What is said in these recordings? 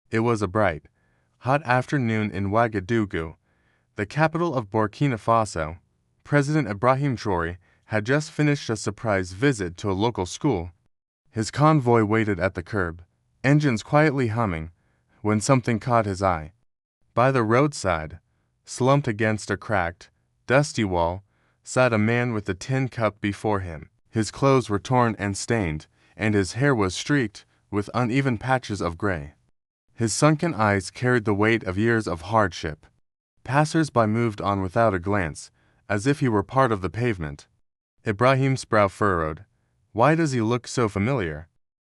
It was a bright, hot afternoon in Ouagadougou, the capital of Burkina Faso. President Ibrahim Traoré had just finished a surprise visit to a local school. His convoy waited at the curb, engines quietly humming, when something caught his eye. By the roadside, slumped against a cracked, dusty wall, sat a man with a tin cup before him. His clothes were torn and stained, and his hair was streaked with uneven patches of gray. His sunken eyes carried the weight of years of hardship. Passers-by moved on without a glance, as if he were part of the pavement. Ibrahim's brow furrowed. Why does he look so familiar?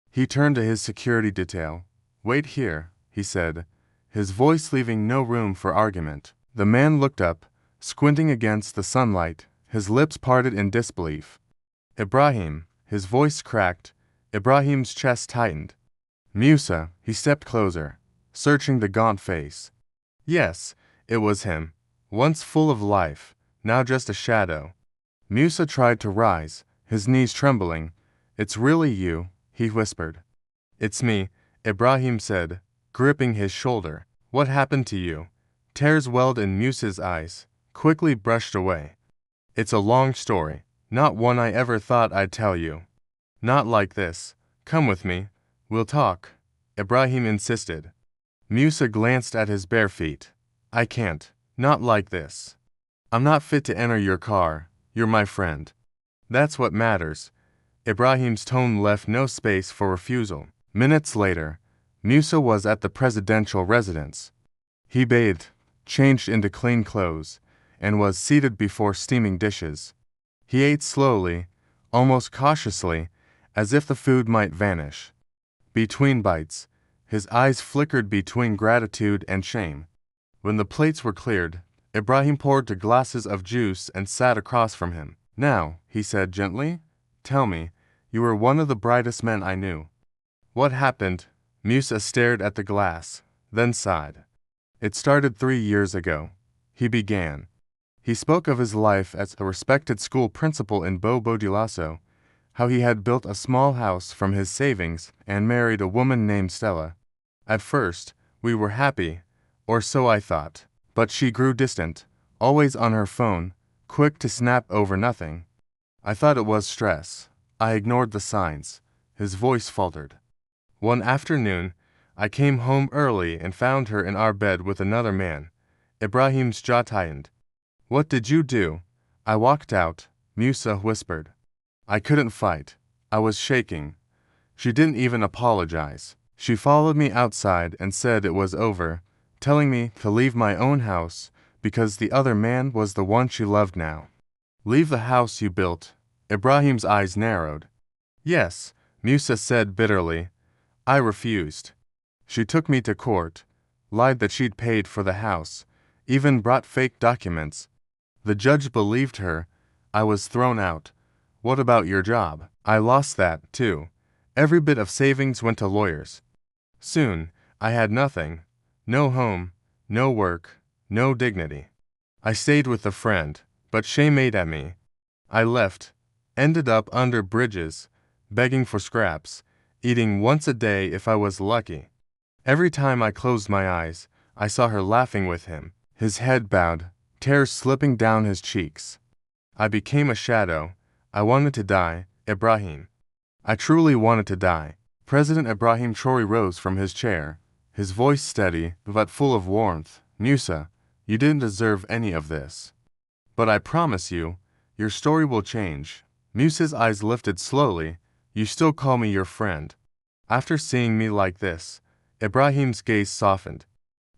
He turned to his security detail. Wait here, he said, his voice leaving no room for argument. The man looked up, squinting against the sunlight, his lips parted in disbelief. Ibrahim, his voice cracked. Ibrahim's chest tightened. Musa, he stepped closer, searching the gaunt face. Yes, it was him, once full of life, now just a shadow. Musa tried to rise, his knees trembling. It's really you, he whispered. It's me, Ibrahim said, gripping his shoulder. What happened to you? Tears welled in Musa's eyes, quickly brushed away. It's a long story, not one I ever thought I'd tell you. Not like this. Come with me. We'll talk, Ibrahim insisted. Musa glanced at his bare feet. I can't. Not like this. I'm not fit to enter your car. You're my friend. That's what matters. Ibrahim's tone left no space for refusal. Minutes later, Musa was at the presidential residence. He bathed, changed into clean clothes, and was seated before steaming dishes. He ate slowly, almost cautiously, as if the food might vanish. Between bites, his eyes flickered between gratitude and shame. When the plates were cleared, Ibrahim poured two glasses of juice and sat across from him. Now, he said gently, tell me, you were one of the brightest men I knew. What happened? Musa stared at the glass, then sighed. It started 3 years ago. He began. He spoke of his life as a respected school principal in Bobo Dioulasso, how he had built a small house from his savings and married a woman named Stella. At first, we were happy, or so I thought, but she grew distant, always on her phone, quick to snap over nothing. I thought it was stress. I ignored the signs. His voice faltered. One afternoon, I came home early and found her in our bed with another man. Ibrahim's jaw tightened. What did you do? I walked out, Musa whispered. I couldn't fight. I was shaking. She didn't even apologize. She followed me outside and said it was over, telling me to leave my own house because the other man was the one she loved now. Leave the house you built. Ibrahim's eyes narrowed. Yes, Musa said bitterly. I refused. She took me to court, lied that she'd paid for the house, even brought fake documents. The judge believed her. I was thrown out. What about your job? I lost that, too. Every bit of savings went to lawyers. Soon, I had nothing. No home, no work, no dignity. I stayed with a friend, but shame ate at me. I left, ended up under bridges, begging for scraps, eating once a day if I was lucky. Every time I closed my eyes, I saw her laughing with him, his head bowed, tears slipping down his cheeks. I became a shadow. I wanted to die, Ibrahim. I truly wanted to die. President Ibrahim Traoré rose from his chair, his voice steady but full of warmth. Musa, you didn't deserve any of this. But I promise you, your story will change. Musa's eyes lifted slowly. You still call me your friend. After seeing me like this, Ibrahim's gaze softened.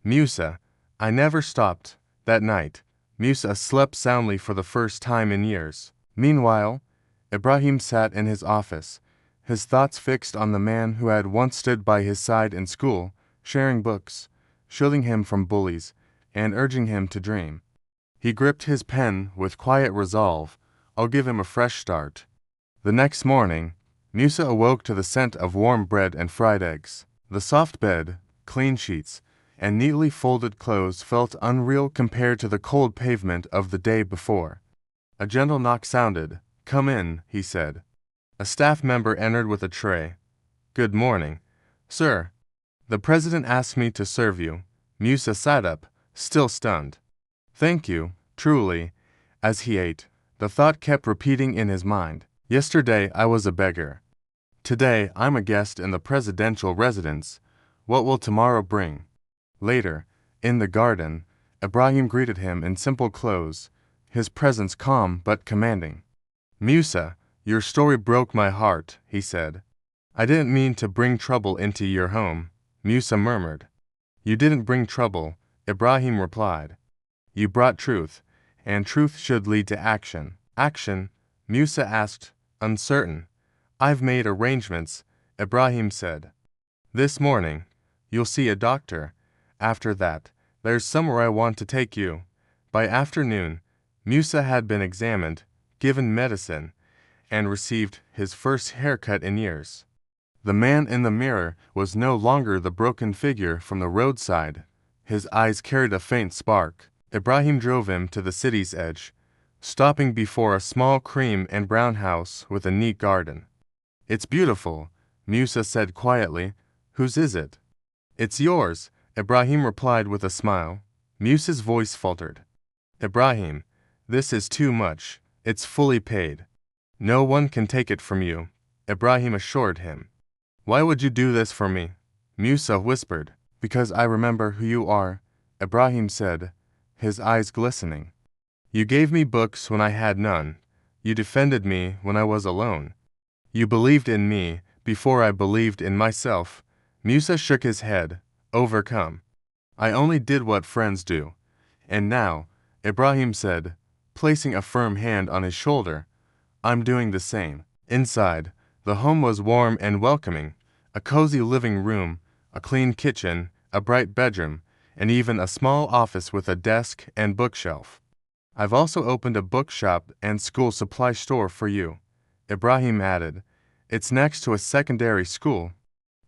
Musa, I never stopped. That night, Musa slept soundly for the first time in years. Meanwhile, Ibrahim sat in his office, his thoughts fixed on the man who had once stood by his side in school, sharing books, shielding him from bullies, and urging him to dream. He gripped his pen with quiet resolve. I'll give him a fresh start. The next morning, Musa awoke to the scent of warm bread and fried eggs. The soft bed, clean sheets, and neatly folded clothes felt unreal compared to the cold pavement of the day before. A gentle knock sounded. Come in, he said. A staff member entered with a tray. Good morning, sir. The president asked me to serve you. Musa sat up, still stunned. Thank you, truly. As he ate, the thought kept repeating in his mind. Yesterday I was a beggar. Today I'm a guest in the presidential residence. What will tomorrow bring? Later, in the garden, Ibrahim greeted him in simple clothes, his presence calm but commanding. Musa, your story broke my heart, he said. I didn't mean to bring trouble into your home, Musa murmured. You didn't bring trouble, Ibrahim replied. You brought truth, and truth should lead to action. Action? Musa asked, uncertain. I've made arrangements, Ibrahim said. This morning, you'll see a doctor. After that, there's somewhere I want to take you. By afternoon, Musa had been examined, given medicine, and received his first haircut in years. The man in the mirror was no longer the broken figure from the roadside. His eyes carried a faint spark. Ibrahim drove him to the city's edge, stopping before a small cream and brown house with a neat garden. It's beautiful, Musa said quietly. Whose is it? It's yours, Ibrahim replied with a smile. Musa's voice faltered. Ibrahim, this is too much. It's fully paid. No one can take it from you, Ibrahim assured him. Why would you do this for me? Musa whispered. Because I remember who you are, Ibrahim said, his eyes glistening. You gave me books when I had none. You defended me when I was alone. You believed in me before I believed in myself. Musa shook his head, overcome. I only did what friends do. And now, Ibrahim said, placing a firm hand on his shoulder, I'm doing the same. Inside, the home was warm and welcoming. A cozy living room, a clean kitchen, a bright bedroom, and even a small office with a desk and bookshelf. I've also opened a bookshop and school supply store for you, Ibrahim added. It's next to a secondary school.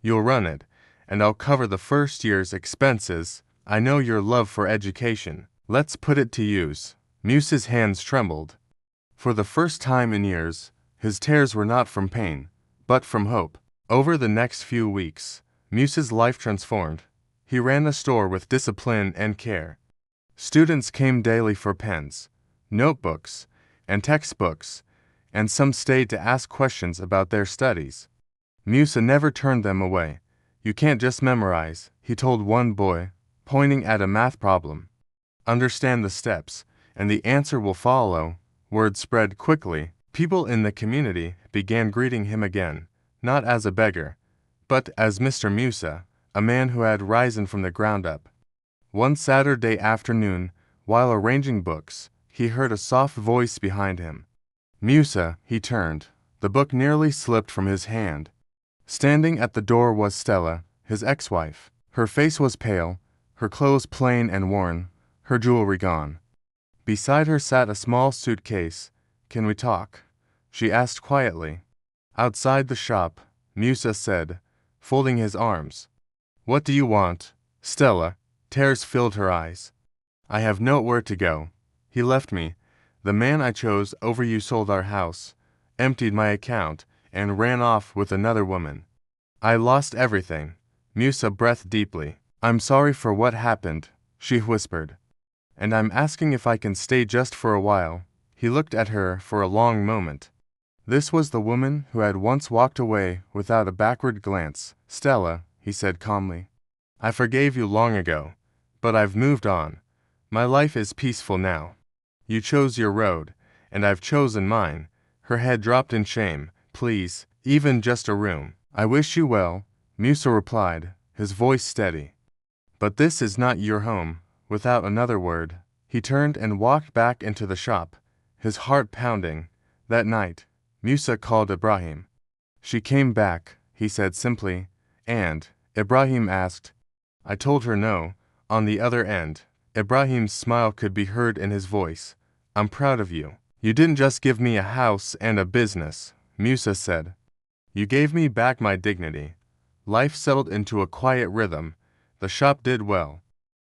You'll run it, and I'll cover the first year's expenses. I know your love for education. Let's put it to use. Musa's hands trembled. For the first time in years, his tears were not from pain, but from hope. Over the next few weeks, Musa's life transformed. He ran the store with discipline and care. Students came daily for pens, notebooks, and textbooks, and some stayed to ask questions about their studies. Musa never turned them away. You can't just memorize, he told one boy, pointing at a math problem. Understand the steps, and the answer will follow. Word spread quickly. People in the community began greeting him again, not as a beggar, but as Mr. Musa, a man who had risen from the ground up. One Saturday afternoon, while arranging books, he heard a soft voice behind him. Musa, he turned. The book nearly slipped from his hand. Standing at the door was Stella, his ex-wife. Her face was pale, her clothes plain and worn, her jewelry gone. Beside her sat a small suitcase. Can we talk? She asked quietly. Outside the shop, Musa said, folding his arms. What do you want? Stella, tears filled her eyes. I have nowhere to go. He left me. The man I chose over you sold our house, emptied my account, and ran off with another woman. I lost everything. Musa breathed deeply. I'm sorry for what happened, she whispered. And I'm asking if I can stay just for a while. He looked at her for a long moment. This was the woman who had once walked away without a backward glance. Stella, he said calmly. I forgave you long ago, but I've moved on. My life is peaceful now. You chose your road, and I've chosen mine. Her head dropped in shame. Please, even just a room. I wish you well, Musa replied, his voice steady. But this is not your home. Without another word, he turned and walked back into the shop, his heart pounding. That night, Musa called Ibrahim. She came back, he said simply, and, Ibrahim asked. I told her no. On the other end, Ibrahim's smile could be heard in his voice. I'm proud of you. You didn't just give me a house and a business, Musa said. You gave me back my dignity. Life settled into a quiet rhythm. The shop did well.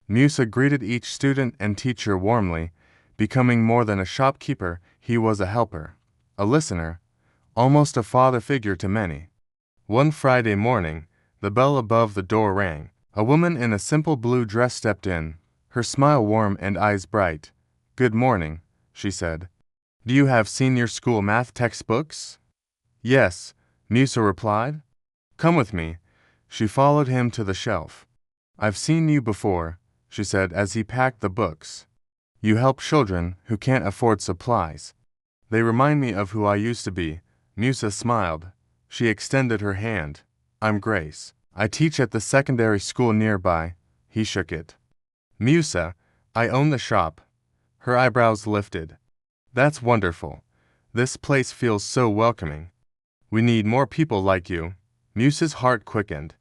Musa greeted each student and teacher warmly. Becoming more than a shopkeeper, he was a helper, a listener, almost a father figure to many. One Friday morning, The bell above the door rang. A woman in a simple blue dress stepped in, her smile warm and eyes bright. "Good morning," she said. "Do you have senior school math textbooks?" "Yes," Musa replied. "Come with me." She followed him to the shelf. "I've seen you before," she said as he packed the books. "You help children who can't afford supplies." "They remind me of who I used to be." Musa smiled. She extended her hand. "I'm Grace. I teach at the secondary school nearby." He shook it. "Musa, I own the shop." Her eyebrows lifted. "That's wonderful. This place feels so welcoming. We need more people like you." Musa's heart quickened.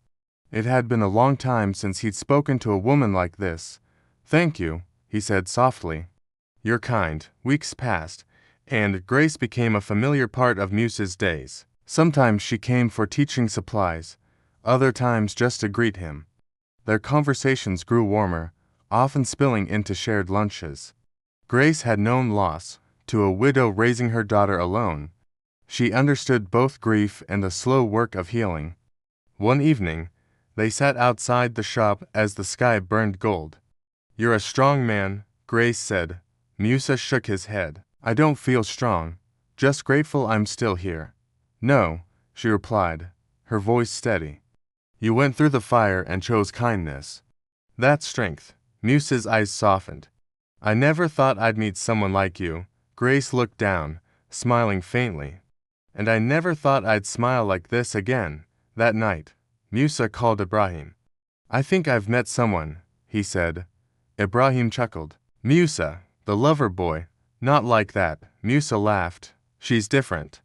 It had been a long time since he'd spoken to a woman like this. "Thank you," he said softly. "You're kind." Weeks passed, and Grace became a familiar part of Musa's days. Sometimes she came for teaching supplies, other times just to greet him. Their conversations grew warmer, often spilling into shared lunches. Grace had known loss, to a widow raising her daughter alone. She understood both grief and the slow work of healing. One evening, they sat outside the shop as the sky burned gold. "You're a strong man," Grace said. Musa shook his head. "I don't feel strong, just grateful I'm still here." "No," she replied, her voice steady. "You went through the fire and chose kindness. That's strength." Musa's eyes softened. "I never thought I'd meet someone like you." Grace looked down, smiling faintly. "And I never thought I'd smile like this again." That night, Musa called Ibrahim. "I think I've met someone," he said. Ibrahim chuckled. "Musa, the lover boy." "Not like that." Musa laughed. "She's different.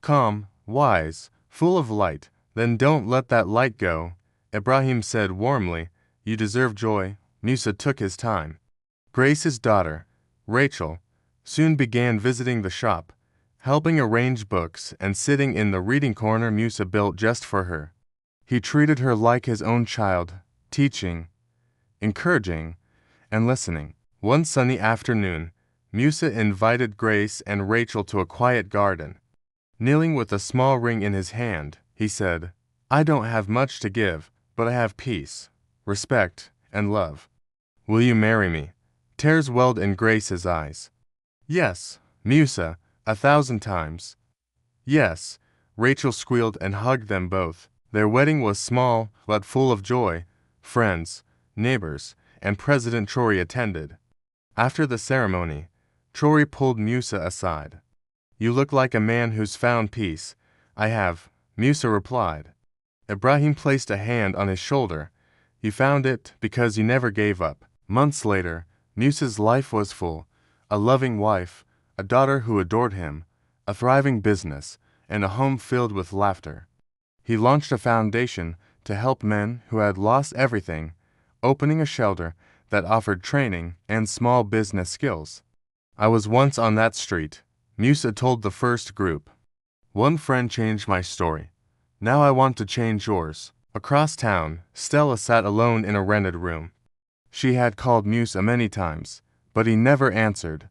Calm, wise, full of light." "Then don't let that light go," Ibrahim said warmly. "You deserve joy." Musa took his time. Grace's daughter, Rachel, soon began visiting the shop, helping arrange books and sitting in the reading corner Musa built just for her. He treated her like his own child, teaching, encouraging, and listening. One sunny afternoon, Musa invited Grace and Rachel to a quiet garden. Kneeling with a small ring in his hand, he said, "I don't have much to give, but I have peace, respect, and love. Will you marry me?" Tears welled in Grace's eyes. "Yes." "Musa, 1,000 times." "Yes." Rachel squealed and hugged them both. Their wedding was small but full of joy. Friends, neighbors, and President Traore attended. After the ceremony, Traore pulled Musa aside. "You look like a man who's found peace." "I have," Musa replied. Ibrahim placed a hand on his shoulder. "You found it because you never gave up." Months later, Musa's life was full. A loving wife, a daughter who adored him, a thriving business, and a home filled with laughter. He launched a foundation to help men who had lost everything, opening a shelter that offered training and small business skills. "I was once on that street," Musa told the first group. "One friend changed my story. Now I want to change yours." Across town, Stella sat alone in a rented room. She had called Musa many times, but he never answered.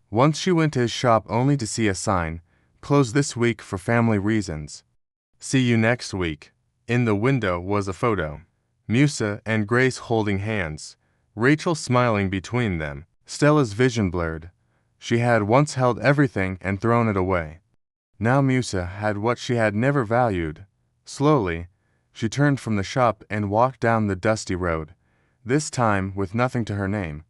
Once she went to his shop only to see a sign, "Closed this week for family reasons. See you next week." In the window was a photo. Musa and Grace holding hands, Rachel smiling between them. Stella's vision blurred. She had once held everything and thrown it away. Now Musa had what she had never valued. Slowly, she turned from the shop and walked down the dusty road, this time with nothing to her name.